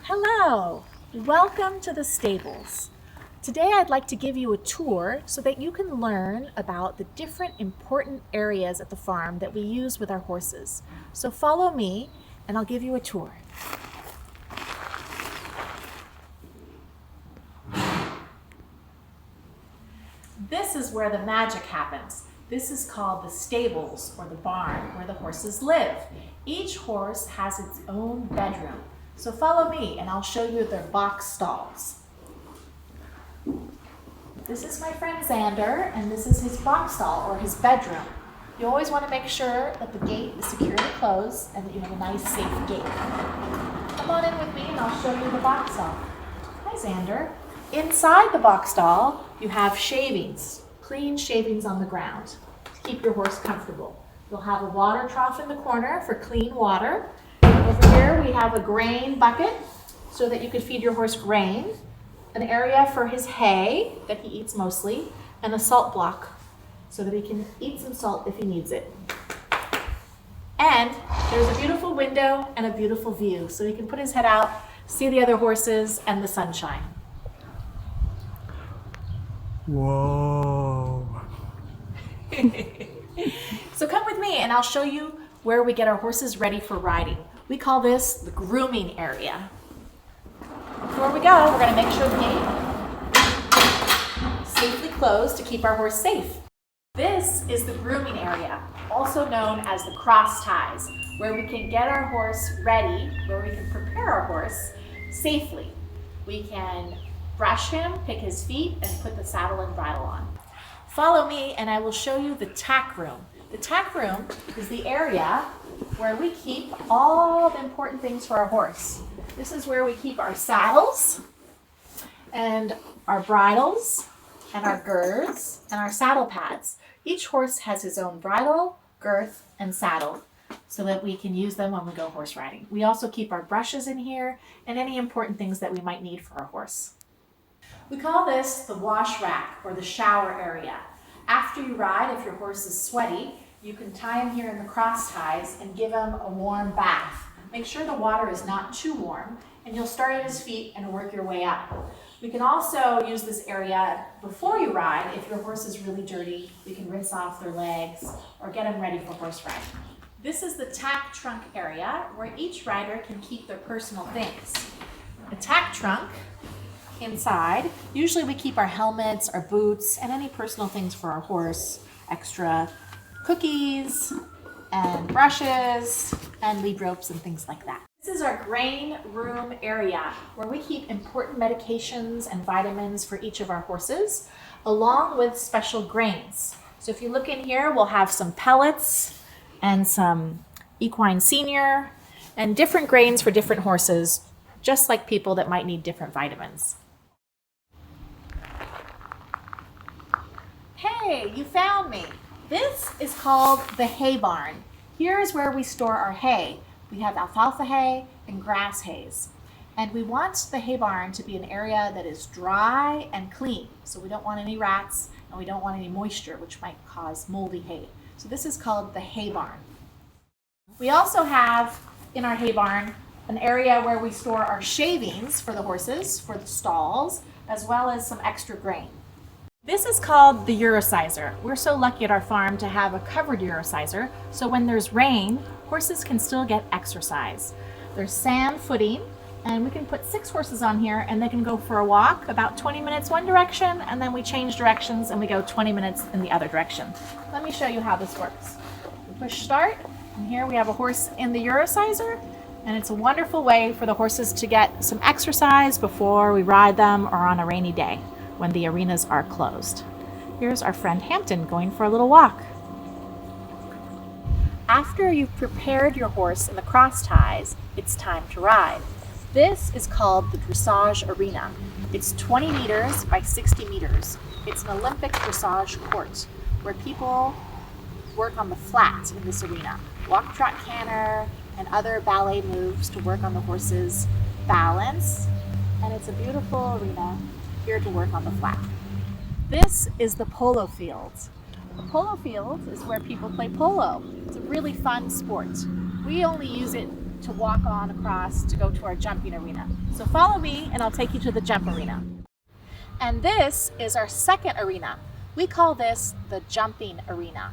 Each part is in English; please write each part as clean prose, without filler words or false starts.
Hello, welcome to the stables. Today I'd like to give you a tour so that you can learn about the different important areas at the farm that we use with our horses. So follow me and I'll give you a tour. This is where the magic happens. This is called the stables or the barn where the horses live. Each horse has its own bedroom. So follow me and I'll show you their box stalls. This is my friend Xander and this is his box stall or his bedroom. You always want to make sure that the gate is securely closed and that you have a nice safe gate. Come on in with me and I'll show you the box stall. Hi Xander. Inside the box stall you have shavings, clean shavings on the ground to keep your horse comfortable. You'll have a water trough in the corner for clean water. Over here we have a grain bucket so that you could feed your horse grain, an area for his hay that he eats mostly, and a salt block so that he can eat some salt if he needs it. And there's a beautiful window and a beautiful view so he can put his head out, see the other horses and the sunshine. Whoa. So come with me and I'll show you where we get our horses ready for riding. We call this the grooming area. Before we go, we're going to make sure the gate is safely closed to keep our horse safe. This is the grooming area, also known as the cross ties, where we can get our horse ready, where we can prepare our horse safely. We can brush him, pick his feet, and put the saddle and bridle on. Follow me and I will show you the tack room. The tack room is the area where we keep all the important things for our horse. This is where we keep our saddles and our bridles and our girths and our saddle pads. Each horse has his own bridle, girth, and saddle so that we can use them when we go horse riding. We also keep our brushes in here and any important things that we might need for our horse. We call this the wash rack or the shower area. After you ride, if your horse is sweaty, you can tie him here in the cross ties and give him a warm bath. Make sure the water is not too warm and you'll start at his feet and work your way up. We can also use this area before you ride. If your horse is really dirty, we can rinse off their legs or get them ready for horse riding. This is the tack trunk area where each rider can keep their personal things. The tack trunk inside, usually we keep our helmets, our boots, and any personal things for our horse, extra cookies and brushes and lead ropes and things like that. This is our grain room area where we keep important medications and vitamins for each of our horses, along with special grains. So if you look in here, we'll have some pellets and some equine senior and different grains for different horses, just like people that might need different vitamins. Hey, you found me. This is called the hay barn. Here is where we store our hay. We have alfalfa hay and grass hays. And we want the hay barn to be an area that is dry and clean. So we don't want any rats and we don't want any moisture, which might cause moldy hay. So this is called the hay barn. We also have in our hay barn an area where we store our shavings for the horses, for the stalls, as well as some extra grain. This is called the Eurosizer. We're so lucky at our farm to have a covered Eurosizer, so when there's rain, horses can still get exercise. There's sand footing, and we can put 6 horses on here, and they can go for a walk, about 20 minutes one direction, and then we change directions and we go 20 minutes in the other direction. Let me show you how this works. We push start, and here we have a horse in the Eurosizer, and it's a wonderful way for the horses to get some exercise before we ride them or on a rainy day when the arenas are closed. Here's our friend Hampton going for a little walk. After you've prepared your horse in the cross ties, it's time to ride. This is called the dressage arena. It's 20 meters by 60 meters. It's an Olympic dressage court where people work on the flat in this arena. Walk, trot, canter, and other ballet moves to work on the horse's balance. And it's a beautiful arena here to work on the flat. This is the polo field. The polo field is where people play polo. It's a really fun sport. We only use it to walk on across to go to our jumping arena. So follow me and I'll take you to the jump arena. And this is our second arena. We call this the jumping arena.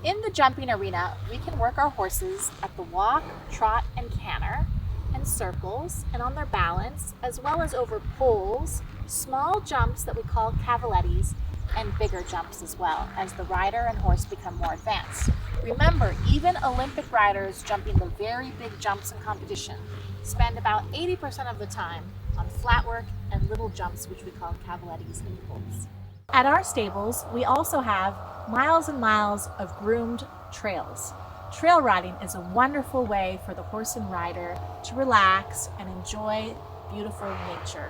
In the jumping arena, we can work our horses at the walk, trot, and canter, and circles, and on their balance, as well as over poles, small jumps that we call cavalettes, and bigger jumps as well, as the rider and horse become more advanced. Remember, even Olympic riders jumping the very big jumps in competition spend about 80% of the time on flat work and little jumps, which we call cavalettes and poles. At our stables, we also have miles and miles of groomed trails. Trail riding is a wonderful way for the horse and rider to relax and enjoy beautiful nature.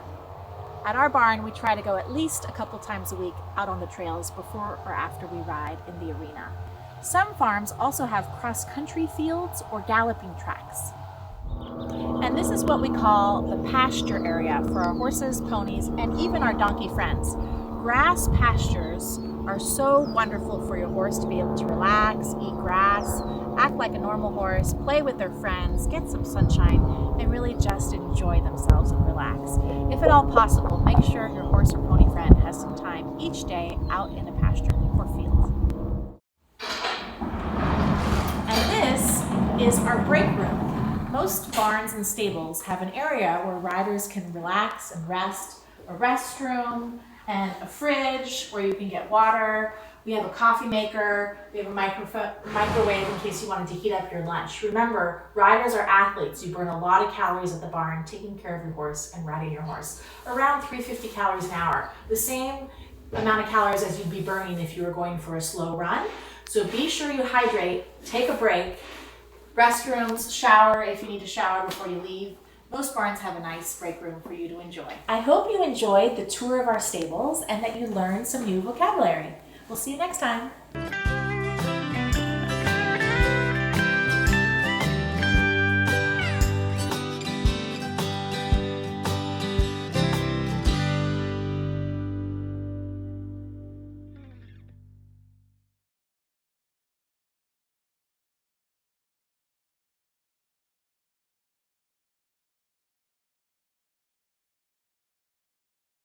At our barn, we try to go at least a couple times a week out on the trails before or after we ride in the arena. Some farms also have cross-country fields or galloping tracks. And this is what we call the pasture area for our horses, ponies, and even our donkey friends. Grass pastures are so wonderful for your horse to be able to relax, eat grass, act like a normal horse, play with their friends, get some sunshine, and really just enjoy themselves and relax. If at all possible, make sure your horse or pony friend has some time each day out in a pasture or field. And this is our break room. Most barns and stables have an area where riders can relax and rest, a restroom, and a fridge where you can get water. We have a coffee maker. We have a microwave in case you wanted to heat up your lunch. Remember, riders are athletes. You burn a lot of calories at the barn taking care of your horse and riding your horse. Around 350 calories an hour. The same amount of calories as you'd be burning if you were going for a slow run. So be sure you hydrate, take a break, restrooms, shower if you need to shower before you leave. Most barns have a nice break room for you to enjoy. I hope you enjoyed the tour of our stables and that you learned some new vocabulary. We'll see you next time.